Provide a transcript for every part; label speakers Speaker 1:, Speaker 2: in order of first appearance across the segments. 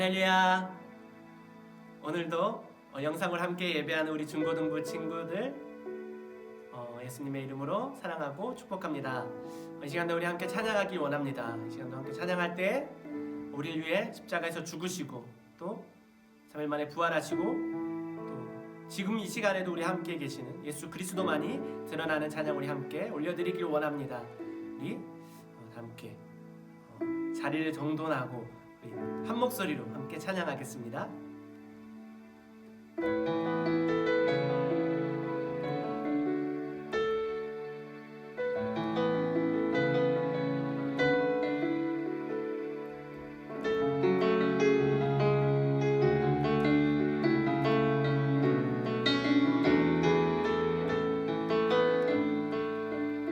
Speaker 1: 할렐루야. 오늘도 영상을 함께 예배하는 우리 중고등부 친구들 예수님의 이름으로 사랑하고 축복합니다. 이 시간도 우리 함께 찬양하기 원합니다. 이 시간도 함께 찬양할 때 우리를 위해 십자가에서 죽으시고 또 3일 만에 부활하시고 또 지금 이 시간에도 우리 함께 계시는 예수 그리스도만이 드러나는 찬양 우리 함께 올려드리길 원합니다. 우리 함께 자리를 정돈하고 한 목소리로 함께 찬양하겠습니다.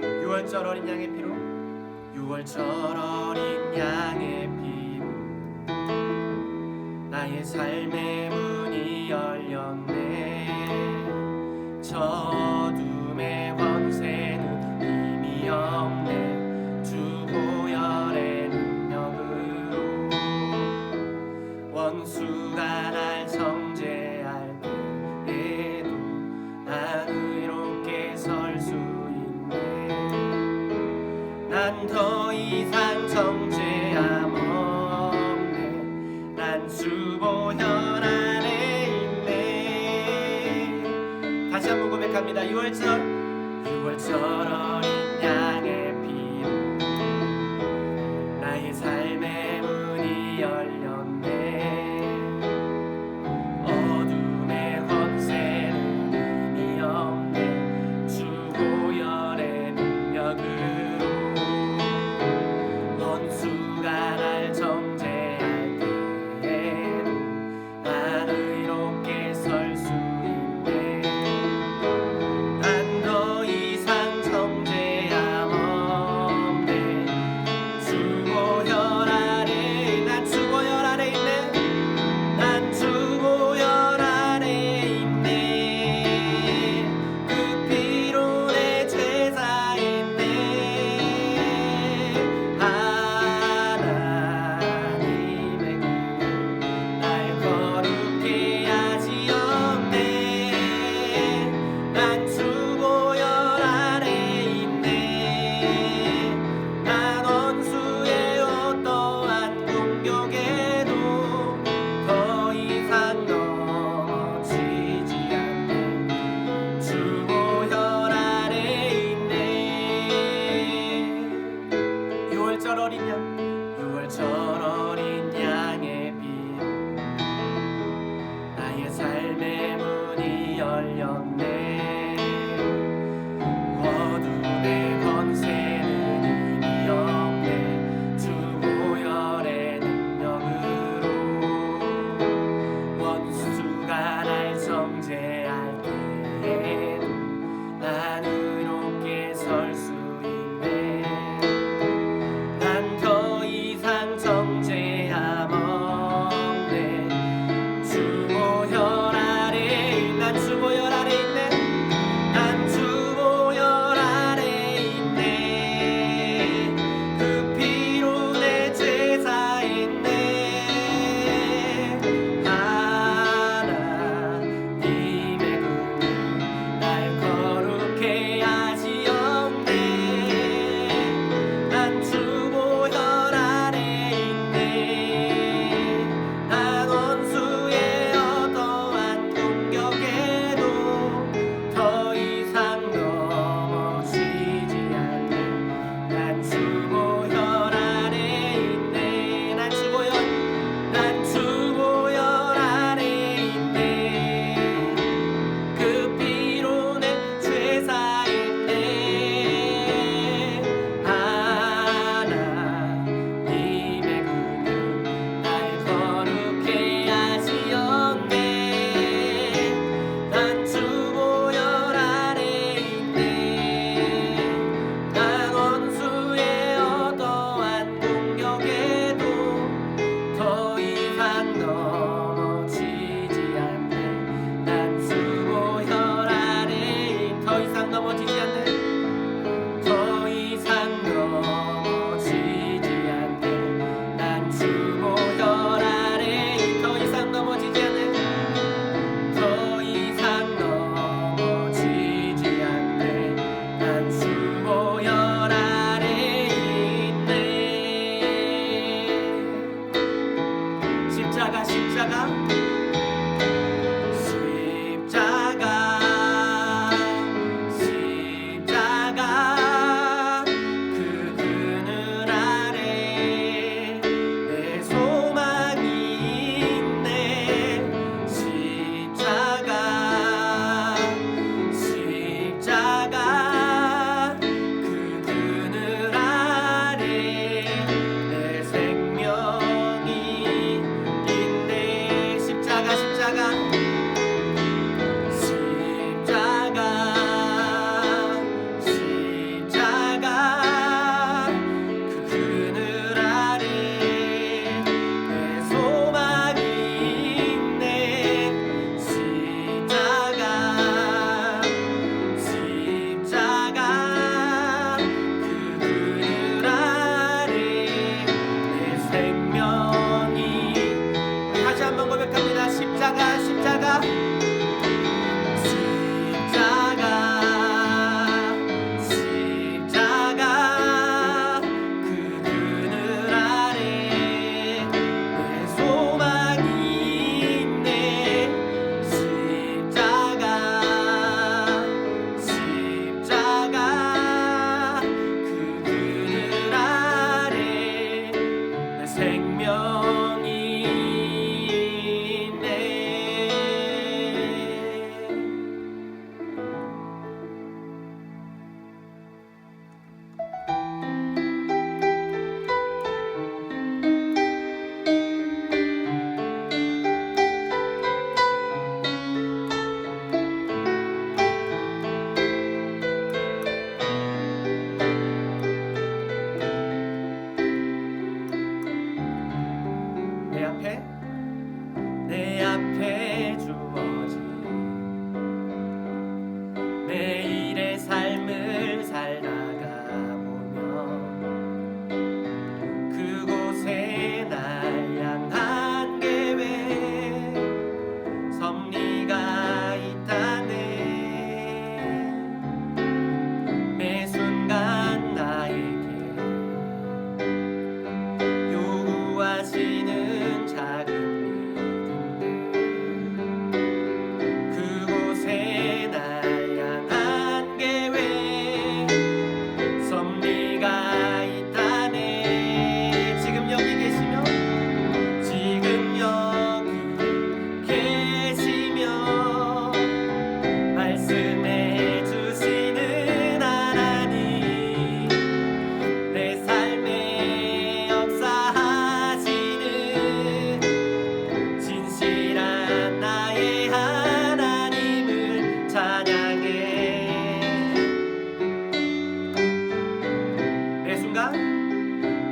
Speaker 1: 6월절 어린 양의 피로 6월절 어린 양의 피로 나의 삶의 문이 열렸네. 저 어둠의 권세는 힘이 없네. 주 보혈의 능력으로 원수가 날 정죄할 때에도 난 의롭게 설 수 있네. 난 더 이상 정죄함 없네. 난 주 보혈 안에 있네. 다시 한번 고백합니다. 6월절 어린 양의 피로 나의 삶의 문이 열렸네. 어둠의 권세는 의미 없네. 주 보혈의 능력으로 원수가 날 정죄할 때에도 난 의롭게 설 수 있네. 난 더 이상 정죄함 없네. 주 보혈 아래 난 주 보혈 아래 있네. 난 주 보혈 아래 있네. 그 피로 내 죄 사했네. 하나님의 날 거룩해 하시었네. 난 주 보혈 아래 있네. 난 원수의 어떠한 공격에도 더 이상 넘어지지 않네. 주 보혈 아래 있네. 6월절 어린 양 6월절 어린 양의 피로 나의 삶의 문이 열렸네. 어둠의 권세는 의미 없네. 주 보혈의 능력으로 원수가 날 정죄할 때에도 난 의롭게 설 수 있네. 난 더 이상 정죄함 없네. 주 보혈 아래 난 주 보혈 아래 있네. 십자가 그 그늘 아래 내 소망이 있네. 십자가 그 그늘 아래 내 생명이 있네. 십자가 그 그늘 아래 내 소망이 있네. 십자가 그 그늘 아래 내 생명이. 다시 한번 고백합니다. 십자가 그 그늘 아래 내 소망이 있네. 십자가 그 그늘 아래 내 생명이 있네. 내 앞에 주어진 매일의 삶을 살다가 보면 그곳에 날 향한 계획 섭리가 있다네. 매 순간 나에게 요구하시는 작은 말씀해 주시는 하나님, 내 삶에 역사하시는 진실한 나의 하나님을 찬양해.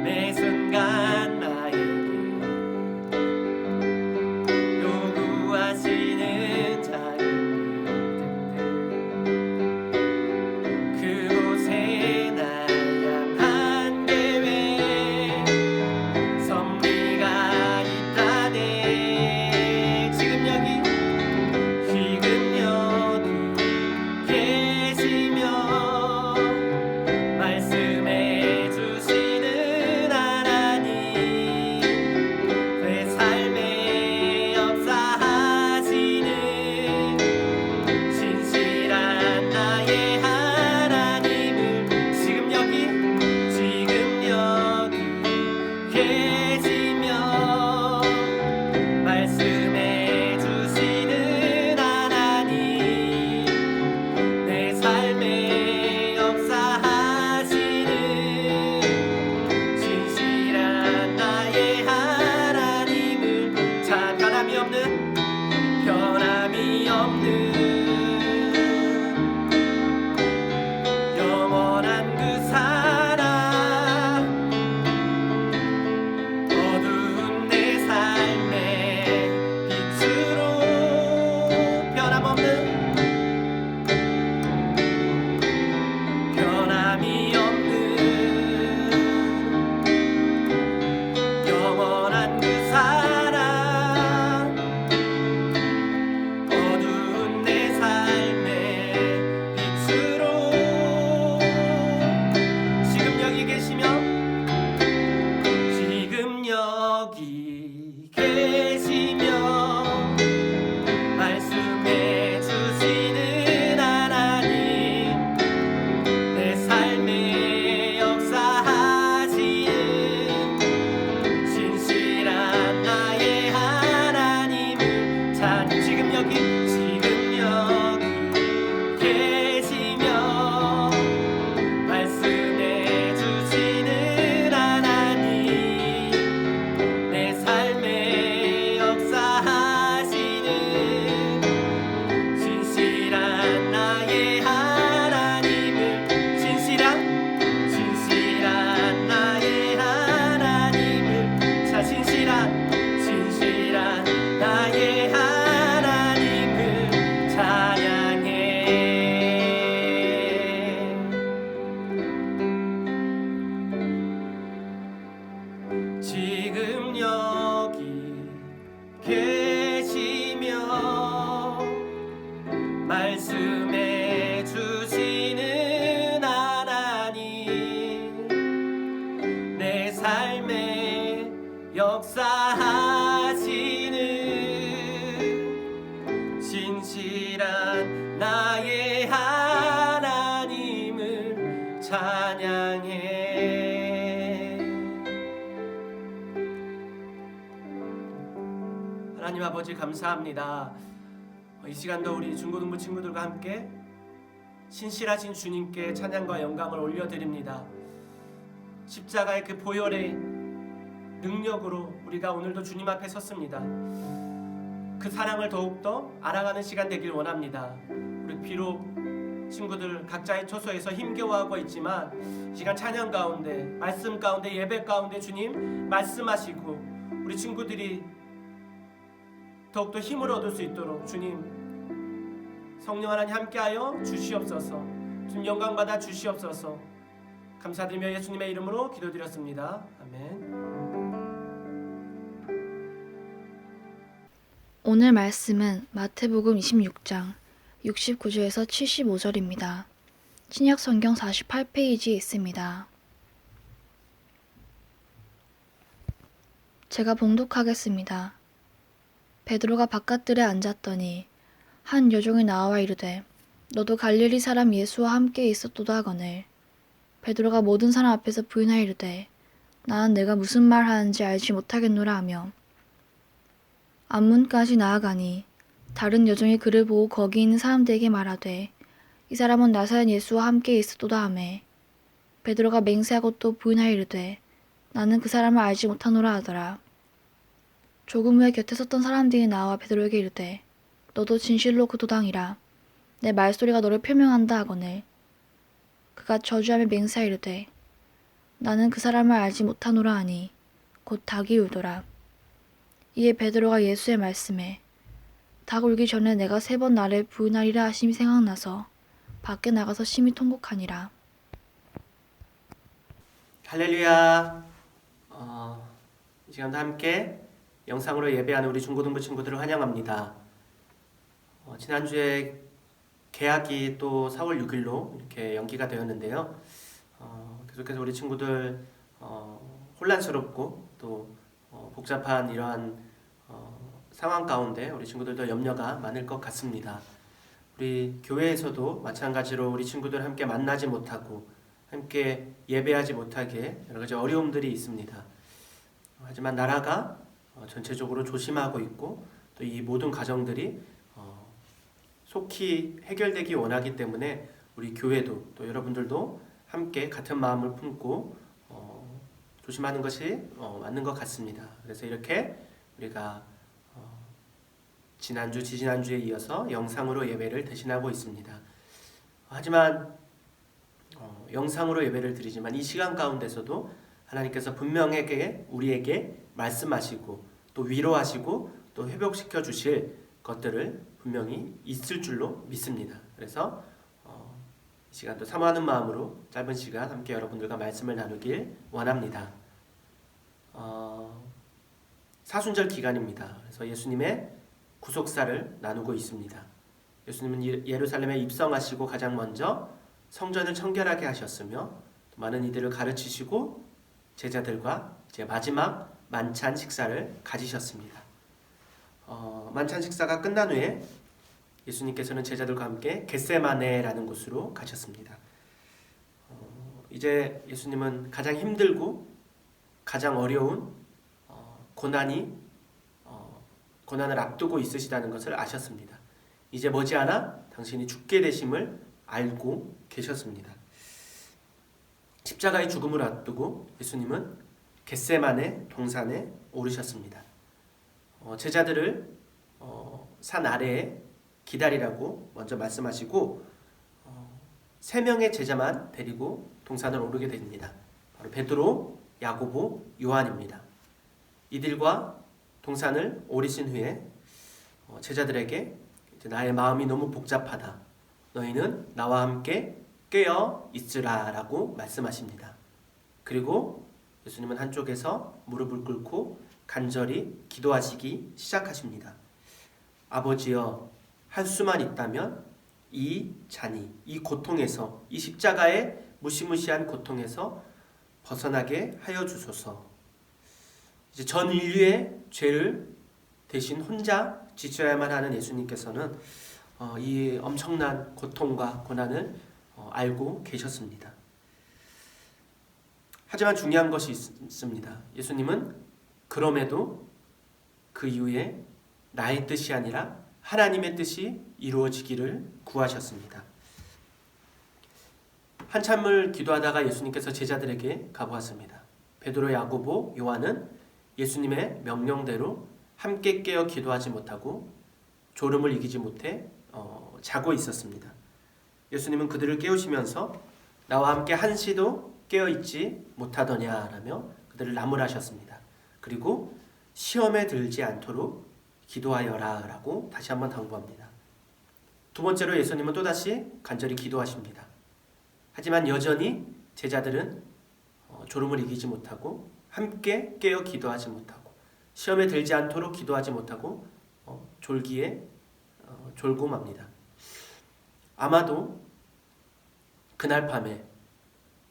Speaker 1: 매 순간 나에게 요구하시는 작은 그곳에 날 향한 계획 섭리가 있다네. 지금 여기 계시며 말씀해 주시는 하나님, 내 삶에 역사하시는 진실한 나의 하나님을 지금 여기 계시며 말씀해 주시는 하나님, 내 삶에 역사하시는 진실한 나의 하나님을 변함이 없는 영원한 그 사랑, 어두운 내 삶의 빛으로 변함이 없는 영원한 그 사랑, 나의 하나님을 찬양해. 하나님 아버지 감사합니다. 이 시간도 우리 중고등부 친구들과 함께 신실하신 주님께 찬양과 영광을 올려드립니다. 십자가의 그 보혈의 능력으로 우리가 오늘도 주님 앞에 섰습니다. 그 사랑을 더욱더 알아가는 시간 되길 원합니다. 우리 비록 친구들 각자의 처소에서 힘겨워하고 있지만 이 시간 찬양 가운데, 말씀 가운데, 예배 가운데 주님 말씀하시고 우리 친구들이 더욱더 힘을 얻을 수 있도록 주님 성령 하나님 함께하여 주시옵소서. 주님 영광 받아 주시옵소서. 감사드리며 예수님의 이름으로 기도드렸습니다. 아멘.
Speaker 2: 오늘 말씀은 마태복음 26장 69절에서 75절입니다. 신약 성경 48페이지에 있습니다. 제가 봉독하겠습니다. 베드로가 바깥들에 앉았더니 한 여종이 나와 이르되 너도 갈릴리 사람 예수와 함께 있었도다 하거늘 베드로가 모든 사람 앞에서 부인하여 이르되 나는 내가 무슨 말 하는지 알지 못하겠노라 하며 앞문까지 나아가니 다른 여종이 그를 보고 거기 있는 사람들에게 말하되 이 사람은 나사렛 예수와 함께 있었도다 하매 베드로가 맹세하고 또 부인하여 이르되 나는 그 사람을 알지 못하노라 하더라. 조금 후에 곁에 섰던 사람들이 나와 베드로에게 이르되 너도 진실로 그 도당이라 내 말소리가 너를 표명한다 하거늘 그가 저주하며 맹세하여 이르되 나는 그 사람을 알지 못하노라 하니 곧 닭이 울더라. 이에 베드로가 예수의 말씀에 닭 울기 전에 내가 3번 나를 부인하리라 하심이 생각나서 밖에 나가서 심히 통곡하니라.
Speaker 1: 할렐루야. 이 시간도 함께 영상으로 예배하는 우리 중고등부 친구들을 환영합니다. 지난주에 개학이 또 4월 6일로 이렇게 연기가 되었는데요. 계속해서 우리 친구들 혼란스럽고 또 복잡한 이러한 상황 가운데 우리 친구들도 염려가 많을 것 같습니다. 우리 교회에서도 마찬가지로 우리 친구들 함께 만나지 못하고 함께 예배하지 못하게 여러 가지 어려움들이 있습니다. 하지만 나라가 전체적으로 조심하고 있고 또 이 모든 가정들이 속히 해결되기 원하기 때문에 우리 교회도 또 여러분들도 함께 같은 마음을 품고 조심하는 것이 맞는 것 같습니다. 그래서 이렇게 우리가 지난주, 지지난주에 이어서 영상으로 예배를 대신하고 있습니다. 하지만 영상으로 예배를 드리지만 이 시간 가운데서도 하나님께서 분명하게 우리에게 말씀하시고 또 위로하시고 또 회복시켜 주실 것들을 분명히 있을 줄로 믿습니다. 그래서 이 시간도 사모하는 마음으로 짧은 시간 함께 여러분들과 말씀을 나누길 원합니다. 사순절 기간입니다. 그래서 예수님의 구속사를 나누고 있습니다. 예수님은 예루살렘에 입성하시고 가장 먼저 성전을 청결하게 하셨으며 많은 이들을 가르치시고 제자들과 이제 마지막 만찬 식사를 가지셨습니다. 만찬 식사가 끝난 후에 예수님께서는 제자들과 함께 겟세마네라는 곳으로 가셨습니다. 이제 예수님은 가장 힘들고 가장 어려운 고난을 앞두고 있으시다는 것을 아셨습니다. 이제 머지않아 당신이 죽게 되심을 알고 계셨습니다. 십자가의 죽음을 앞두고 예수님은 겟세마네 동산에 오르셨습니다. 제자들을 산 아래에 기다리라고 먼저 말씀하시고 3명의 제자만 데리고 동산을 오르게 됩니다. 바로 베드로, 야고보, 요한입니다. 이들과 동산을 오르신 후에 제자들에게 나의 마음이 너무 복잡하다. 너희는 나와 함께 깨어 있으라 라고 말씀하십니다. 그리고 예수님은 한쪽에서 무릎을 꿇고 간절히 기도하시기 시작하십니다. 아버지여, 할 수만 있다면 이 잔이, 이 고통에서, 이 십자가의 무시무시한 고통에서 벗어나게 하여 주소서. 이제 전 인류의 죄를 대신 혼자 지셔야만 하는 예수님께서는 이 엄청난 고통과 고난을 알고 계셨습니다. 하지만 중요한 것이 있습니다. 예수님은 그럼에도 그 이후에 나의 뜻이 아니라 하나님의 뜻이 이루어지기를 구하셨습니다. 한참을 기도하다가 예수님께서 제자들에게 가보았습니다. 베드로, 야고보, 요한은 예수님의 명령대로 함께 깨어 기도하지 못하고 졸음을 이기지 못해 자고 있었습니다. 예수님은 그들을 깨우시면서 나와 함께 한시도 깨어있지 못하더냐라며 그들을 나무라셨습니다. 그리고 시험에 들지 않도록 기도하여라 라고 다시 한번 당부합니다. 두 번째로 예수님은 또다시 간절히 기도하십니다. 하지만 여전히 제자들은 졸음을 이기지 못하고 함께 깨어 기도하지 못하고 시험에 들지 않도록 기도하지 못하고 졸기에 졸고 맙니다. 아마도 그날 밤에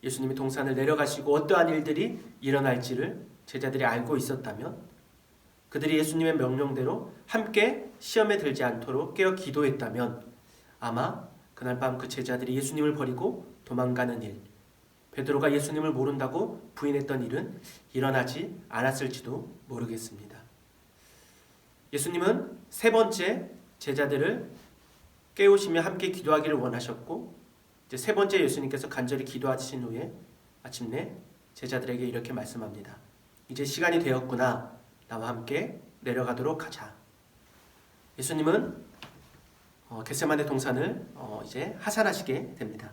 Speaker 1: 예수님이 동산을 내려가시고 어떠한 일들이 일어날지를 제자들이 알고 있었다면 그들이 예수님의 명령대로 함께 시험에 들지 않도록 깨어 기도했다면 아마 그날 밤 그 제자들이 예수님을 버리고 도망가는 일, 베드로가 예수님을 모른다고 부인했던 일은 일어나지 않았을지도 모르겠습니다. 예수님은 세 번째 제자들을 깨우시며 함께 기도하기를 원하셨고 이제 세 번째 예수님께서 간절히 기도하신 후에 마침내 제자들에게 이렇게 말씀합니다. 이제 시간이 되었구나. 나와 함께 내려가도록 하자. 예수님은 겟세마네 동산을 이제 하산하시게 됩니다.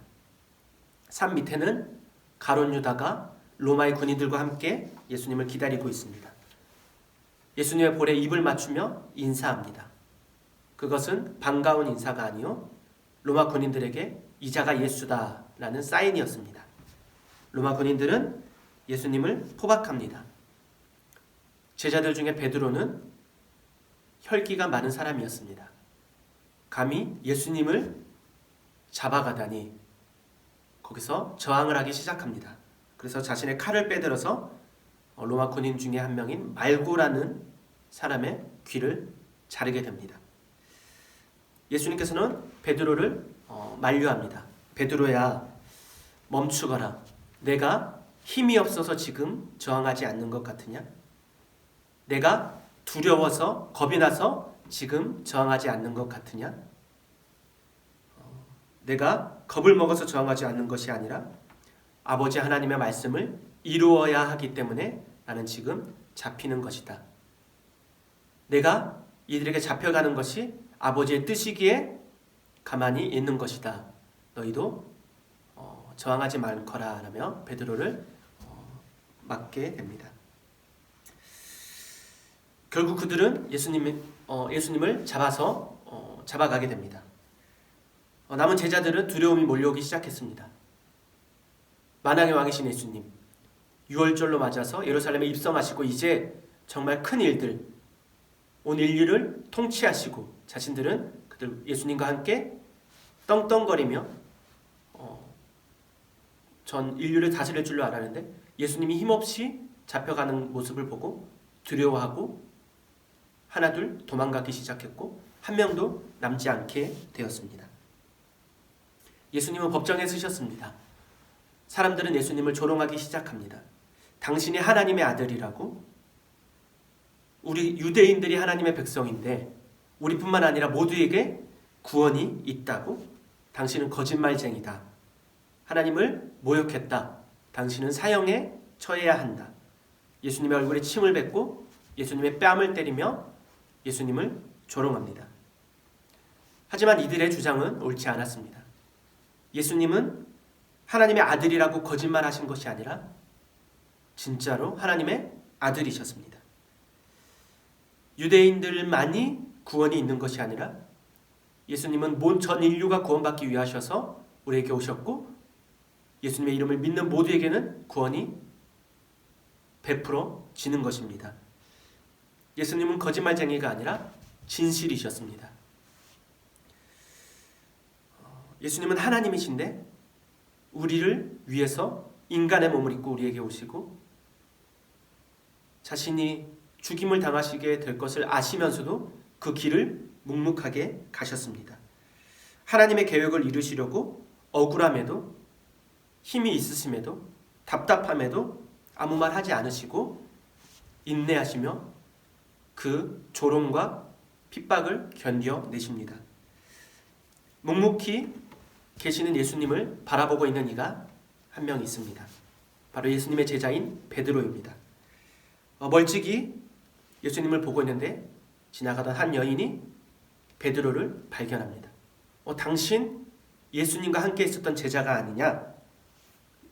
Speaker 1: 산 밑에는 가룟 유다가 로마의 군인들과 함께 예수님을 기다리고 있습니다. 예수님의 볼에 입을 맞추며 인사합니다. 그것은 반가운 인사가 아니요 로마 군인들에게 이자가 예수다라는 사인이었습니다. 로마 군인들은 예수님을 포박합니다. 제자들 중에 베드로는 혈기가 많은 사람이었습니다. 감히 예수님을 잡아가다니 거기서 저항을 하기 시작합니다. 그래서 자신의 칼을 빼들어서 로마 군인 중에 한 명인 말고라는 사람의 귀를 자르게 됩니다. 예수님께서는 베드로를 만류합니다. 베드로야, 멈추거라. 내가 힘이 없어서 지금 저항하지 않는 것 같으냐? 내가 두려워서 겁이 나서 지금 저항하지 않는 것 같으냐? 내가 겁을 먹어서 저항하지 않는 것이 아니라 아버지 하나님의 말씀을 이루어야 하기 때문에 나는 지금 잡히는 것이다. 내가 이들에게 잡혀가는 것이 아버지의 뜻이기에 가만히 있는 것이다. 너희도 저항하지 말거라 라며 베드로를 맞게 됩니다. 결국 그들은 예수님을 잡아가게 됩니다. 남은 제자들은 두려움이 몰려오기 시작했습니다. 만왕의 왕이신 예수님, 6월절로 맞아서 예루살렘에 입성하시고 이제 정말 큰 일들, 온 인류를 통치하시고 자신들은 그들 예수님과 함께 떵떵거리며 전 인류를 다스릴 줄로 알았는데 예수님이 힘없이 잡혀가는 모습을 보고 두려워하고 하나둘 도망가기 시작했고 한 명도 남지 않게 되었습니다. 예수님은 법정에 서셨습니다. 사람들은 예수님을 조롱하기 시작합니다. 당신이 하나님의 아들이라고? 우리 유대인들이 하나님의 백성인데 우리뿐만 아니라 모두에게 구원이 있다고? 당신은 거짓말쟁이다. 하나님을 모욕했다. 당신은 사형에 처해야 한다. 예수님의 얼굴에 침을 뱉고 예수님의 뺨을 때리며 예수님을 조롱합니다. 하지만 이들의 주장은 옳지 않았습니다. 예수님은 하나님의 아들이라고 거짓말하신 것이 아니라 진짜로 하나님의 아들이셨습니다. 유대인들만이 구원이 있는 것이 아니라 예수님은 전 인류가 구원받기 위하셔서 우리에게 오셨고 예수님의 이름을 믿는 모두에게는 구원이 베풀어지는 것입니다. 예수님은 거짓말쟁이가 아니라 진실이셨습니다. 예수님은 하나님이신데 우리를 위해서 인간의 몸을 입고 우리에게 오시고 자신이 죽임을 당하시게 될 것을 아시면서도 그 길을 묵묵하게 가셨습니다. 하나님의 계획을 이루시려고 억울함에도 힘이 있으심에도 답답함에도 아무 말 하지 않으시고 인내하시며 그 조롱과 핍박을 견뎌내십니다. 묵묵히 계시는 예수님을 바라보고 있는 이가 한 명 있습니다. 바로 예수님의 제자인 베드로입니다. 멀찍이 예수님을 보고 있는데 지나가던 한 여인이 베드로를 발견합니다. 당신 예수님과 함께 있었던 제자가 아니냐?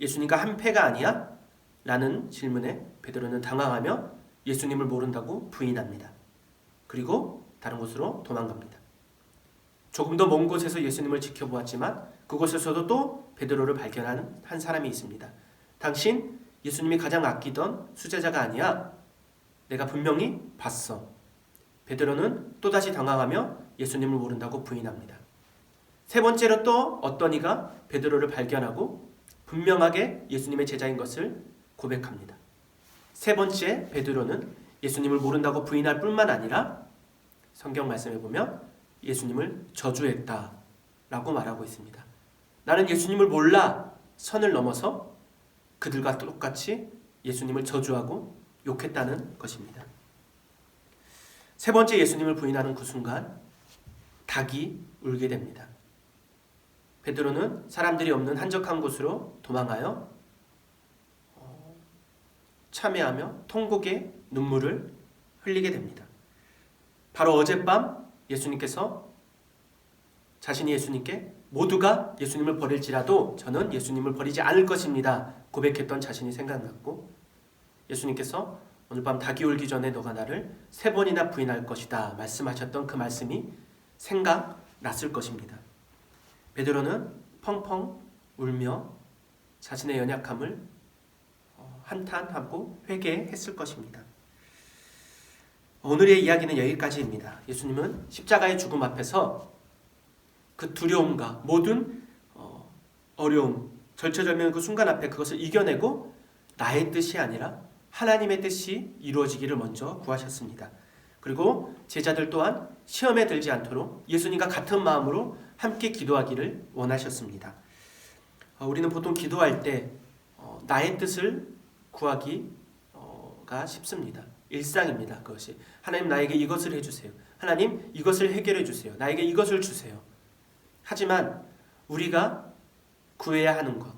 Speaker 1: 예수님과 한 패가 아니야? 라는 질문에 베드로는 당황하며 예수님을 모른다고 부인합니다. 그리고 다른 곳으로 도망갑니다. 조금 더 먼 곳에서 예수님을 지켜보았지만 그곳에서도 또 베드로를 발견한 한 사람이 있습니다. 당신 예수님이 가장 아끼던 수제자가 아니야? 내가 분명히 봤어. 베드로는 또다시 당황하며 예수님을 모른다고 부인합니다. 세 번째로 또 어떤 이가 베드로를 발견하고 분명하게 예수님의 제자인 것을 고백합니다. 세 번째 베드로는 예수님을 모른다고 부인할 뿐만 아니라 성경 말씀에 보면 예수님을 저주했다라고 말하고 있습니다. 나는 예수님을 몰라 선을 넘어서 그들과 똑같이 예수님을 저주하고 욕했다는 것입니다. 세 번째 예수님을 부인하는 그 순간 닭이 울게 됩니다. 베드로는 사람들이 없는 한적한 곳으로 도망하여 참회하며 통곡의 눈물을 흘리게 됩니다. 바로 어젯밤 예수님께서 자신이 예수님께 모두가 예수님을 버릴지라도 저는 예수님을 버리지 않을 것입니다 고백했던 자신이 생각났고, 예수님께서 오늘 밤 닭이 울기 전에 너가 나를 3번이나 부인할 것이다 말씀하셨던 그 말씀이 생각났을 것입니다. 베드로는 펑펑 울며 자신의 연약함을 한탄하고 회개했을 것입니다. 오늘의 이야기는 여기까지입니다. 예수님은 십자가의 죽음 앞에서 그 두려움과 모든 어려움, 절체절명의 그 순간 앞에 그것을 이겨내고 나의 뜻이 아니라 하나님의 뜻이 이루어지기를 먼저 구하셨습니다. 그리고 제자들 또한 시험에 들지 않도록 예수님과 같은 마음으로 함께 기도하기를 원하셨습니다. 우리는 보통 기도할 때 나의 뜻을 구하기가 쉽습니다. 일상입니다. 그것이 하나님 나에게 이것을 해주세요. 하나님 이것을 해결해 주세요. 나에게 이것을 주세요. 하지만 우리가 구해야 하는 것,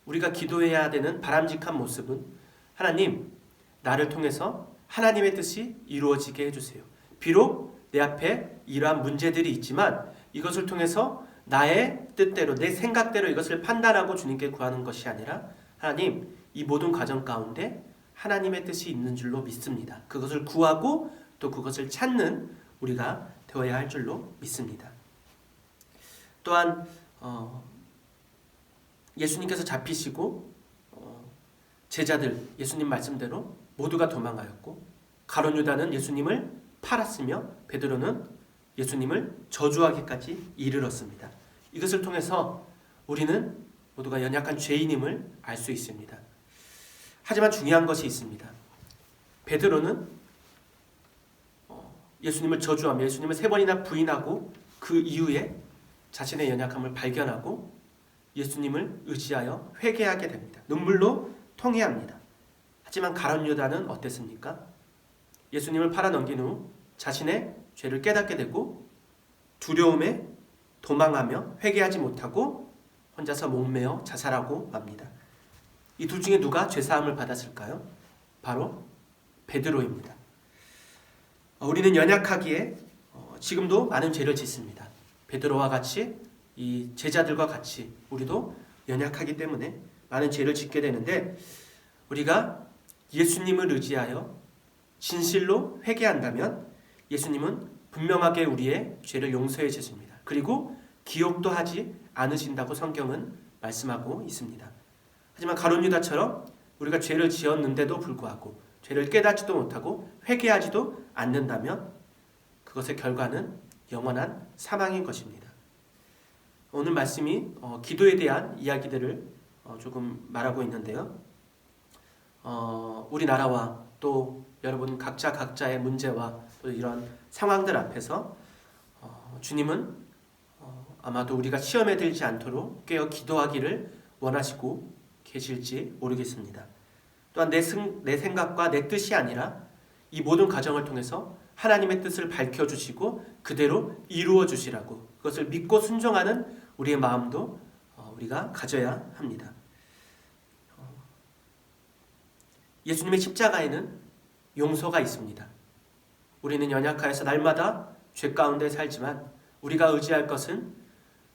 Speaker 1: 우리가 기도해야 되는 바람직한 모습은 하나님 나를 통해서 하나님의 뜻이 이루어지게 해주세요. 비록 내 앞에 이러한 문제들이 있지만 이것을 통해서 나의 뜻대로 내 생각대로 이것을 판단하고 주님께 구하는 것이 아니라 하나님 이 모든 과정 가운데 하나님의 뜻이 있는 줄로 믿습니다. 그것을 구하고 또 그것을 찾는 우리가 되어야 할 줄로 믿습니다. 또한 예수님께서 잡히시고 제자들 예수님 말씀대로 모두가 도망하였고 가룟 유다는 예수님을 팔았으며 베드로는 예수님을 저주하기까지 이르렀습니다. 이것을 통해서 우리는 모두가 연약한 죄인임을 알 수 있습니다. 하지만 중요한 것이 있습니다. 베드로는 예수님을 저주하며 예수님을 3번이나 부인하고 그 이후에 자신의 연약함을 발견하고 예수님을 의지하여 회개하게 됩니다. 눈물로 통회합니다. 하지만 가룟 유다는 어땠습니까? 예수님을 팔아넘긴 후 자신의 죄를 깨닫게 되고 두려움에 도망하며 회개하지 못하고 혼자서 목매어 자살하고 맙니다. 이 둘 중에 누가 죄사함을 받았을까요? 바로 베드로입니다. 우리는 연약하기에 지금도 많은 죄를 짓습니다. 베드로와 같이 이 제자들과 같이 우리도 연약하기 때문에 많은 죄를 짓게 되는데 우리가 예수님을 의지하여 진실로 회개한다면 예수님은 분명하게 우리의 죄를 용서해 주십니다. 그리고 기억도 하지 않으신다고 성경은 말씀하고 있습니다. 하지만 가룟 유다처럼 우리가 죄를 지었는데도 불구하고 죄를 깨닫지도 못하고 회개하지도 않는다면 그것의 결과는 영원한 사망인 것입니다. 오늘 말씀이 기도에 대한 이야기들을 조금 말하고 있는데요. 우리나라와 또 여러분 각자의 문제와 또 이런 상황들 앞에서 주님은 아마도 우리가 시험에 들지 않도록 깨어 기도하기를 원하시고 계실지 모르겠습니다. 또한 내 생각과 내 뜻이 아니라 이 모든 과정을 통해서 하나님의 뜻을 밝혀주시고 그대로 이루어 주시라고 그것을 믿고 순종하는 우리의 마음도 우리가 가져야 합니다. 예수님의 십자가에는 용서가 있습니다. 우리는 연약하여서 날마다 죄 가운데 살지만 우리가 의지할 것은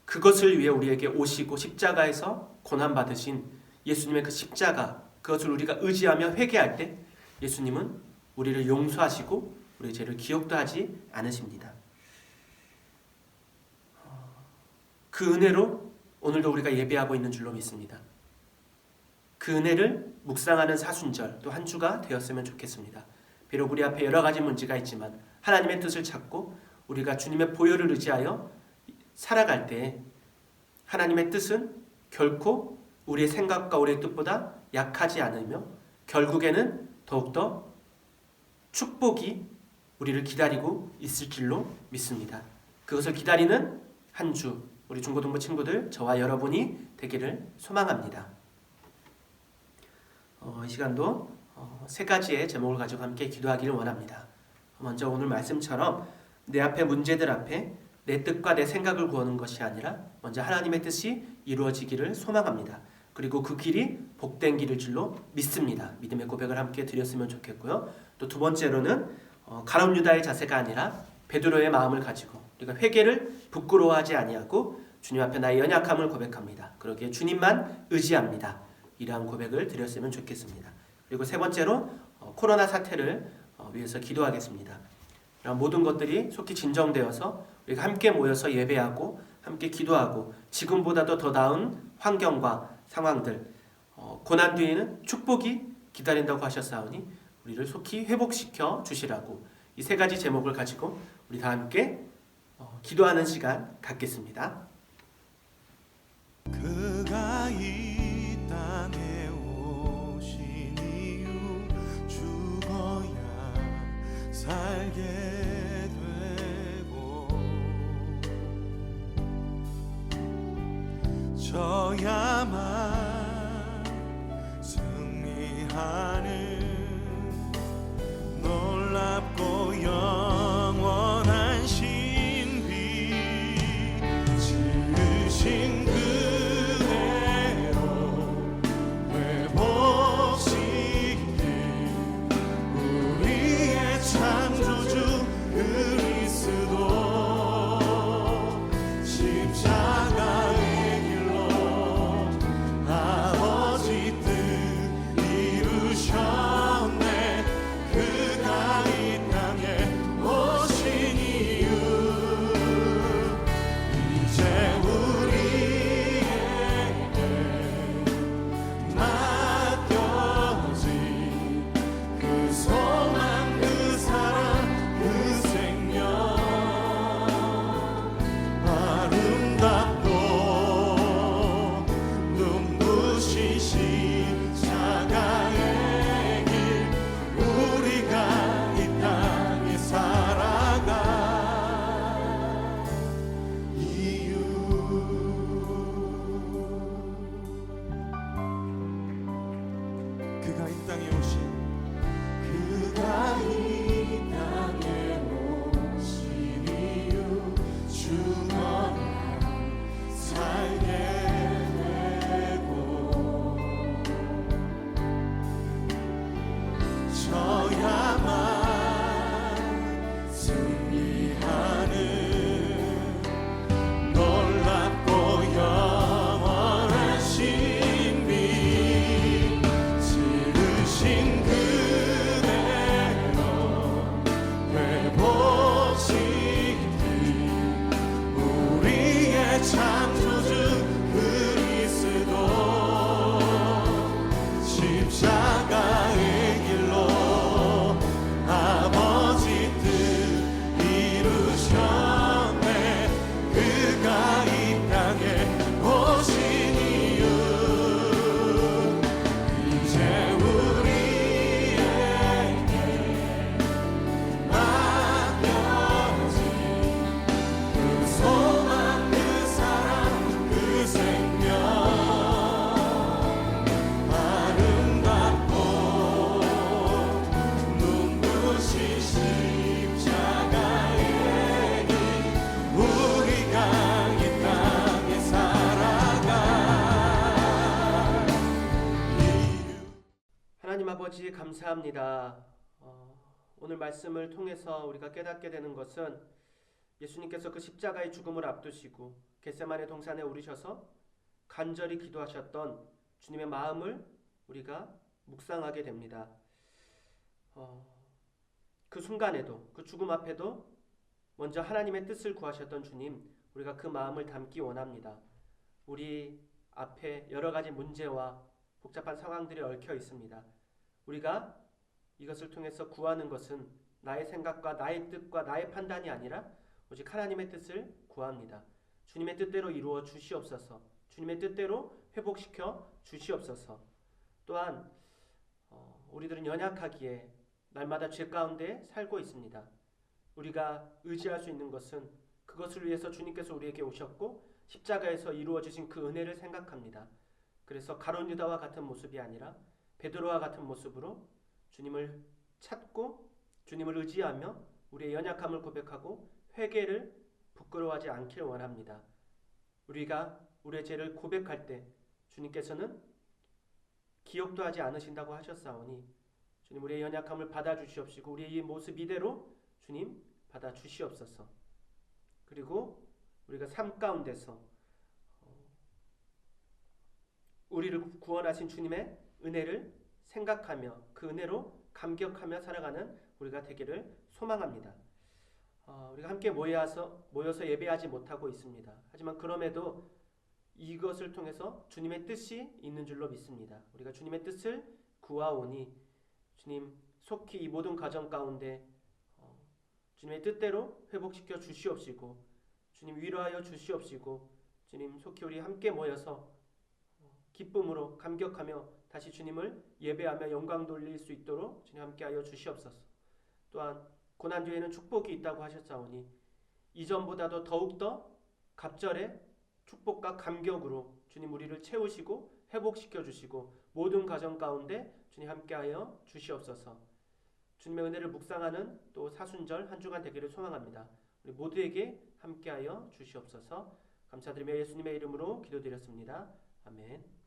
Speaker 1: 그것을 위해 우리에게 오시고 십자가에서 고난받으신 예수님의 그 십자가, 그것을 우리가 의지하며 회개할 때 예수님은 우리를 용서하시고 우리의 죄를 기억도 하지 않으십니다. 그 은혜로 오늘도 우리가 예배하고 있는 줄로 믿습니다. 그 은혜를 묵상하는 사순절 또 한 주가 되었으면 좋겠습니다. 비록 우리 앞에 여러 가지 문제가 있지만 하나님의 뜻을 찾고 우리가 주님의 보혈을 의지하여 살아갈 때 하나님의 뜻은 결코 우리의 생각과 우리의 뜻보다 약하지 않으며 결국에는 더욱더 축복이 우리를 기다리고 있을 줄로 믿습니다. 그것을 기다리는 한 주, 우리 중고등부 친구들, 저와 여러분이 되기를 소망합니다. 이 시간도 세 가지의 제목을 가지고 함께 기도하기를 원합니다. 먼저 오늘 말씀처럼 내 앞에 문제들 앞에 내 뜻과 내 생각을 구하는 것이 아니라 먼저 하나님의 뜻이 이루어지기를 소망합니다. 그리고 그 길이 복된 길일 줄로 믿습니다. 믿음의 고백을 함께 드렸으면 좋겠고요. 또 두 번째로는 가룟 유다의 자세가 아니라 베드로의 마음을 가지고 우리가 회개를 부끄러워하지 아니하고 주님 앞에 나의 연약함을 고백합니다. 그러기에 주님만 의지합니다. 이러한 고백을 드렸으면 좋겠습니다. 그리고 세 번째로 코로나 사태를 위해서 기도하겠습니다. 이런 모든 것들이 속히 진정되어서 우리가 함께 모여서 예배하고 함께 기도하고 지금보다도 더 나은 환경과 상황들, 고난 뒤에는 축복이 기다린다고 하셨사오니 우리를 속히 회복시켜 주시라고 이 세 가지 제목을 가지고 우리 다 함께 기도하는 시간 갖겠습니다.
Speaker 3: 그가 이 땅에 오신 이유 죽어야 살게 되고 져야만 승리하는 놀랍고 영원한 신비 지으신 창조주 그리스도 십자가의 길로
Speaker 1: 아버지 감사합니다. 오늘 말씀을 통해서 우리가 깨닫게 되는 것은 예수님께서 그 십자가의 죽음을 앞두시고 겟세마네 동산에 오르셔서 간절히 기도하셨던 주님의 마음을 우리가 묵상하게 됩니다. 그 순간에도, 그 죽음 앞에도 먼저 하나님의 뜻을 구하셨던 주님, 우리가 그 마음을 담기 원합니다. 우리 앞에 여러 가지 문제와 복잡한 상황들이 얽혀 있습니다. 우리가 이것을 통해서 구하는 것은 나의 생각과 나의 뜻과 나의 판단이 아니라 오직 하나님의 뜻을 구합니다. 주님의 뜻대로 이루어 주시옵소서. 주님의 뜻대로 회복시켜 주시옵소서. 또한 우리들은 연약하기에 날마다 죄 가운데 살고 있습니다. 우리가 의지할 수 있는 것은 그것을 위해서 주님께서 우리에게 오셨고 십자가에서 이루어 주신 그 은혜를 생각합니다. 그래서 가룟 유다와 같은 모습이 아니라 베드로와 같은 모습으로 주님을 찾고 주님을 의지하며 우리의 연약함을 고백하고 회개를 부끄러워하지 않기를 원합니다. 우리가 우리의 죄를 고백할 때 주님께서는 기억도 하지 않으신다고 하셨사오니 주님 우리의 연약함을 받아주시옵시고 우리의 이 모습 이대로 주님 받아주시옵소서. 그리고 우리가 삶 가운데서 우리를 구원하신 주님의 은혜를 생각하며 그 은혜로 감격하며 살아가는 우리가 되기를 소망합니다. 우리가 함께 모여서 예배하지 못하고 있습니다. 하지만 그럼에도 이것을 통해서 주님의 뜻이 있는 줄로 믿습니다. 우리가 주님의 뜻을 구하오니 주님 속히 이 모든 가정 가운데 주님의 뜻대로 회복시켜 주시옵시고 주님 위로하여 주시옵시고 주님 속히 우리 함께 모여서 기쁨으로 감격하며 다시 주님을 예배하며 영광 돌릴 수 있도록 주님 함께하여 주시옵소서. 또한 고난 뒤에는 축복이 있다고 하셨사오니 이전보다도 더욱더 갑절의 축복과 감격으로 주님 우리를 채우시고 회복시켜 주시고 모든 가정 가운데 주님 함께하여 주시옵소서. 주님의 은혜를 묵상하는 또 사순절 한 주간 되기를 소망합니다. 우리 모두에게 함께하여 주시옵소서. 감사드리며 예수님의 이름으로 기도드렸습니다. 아멘.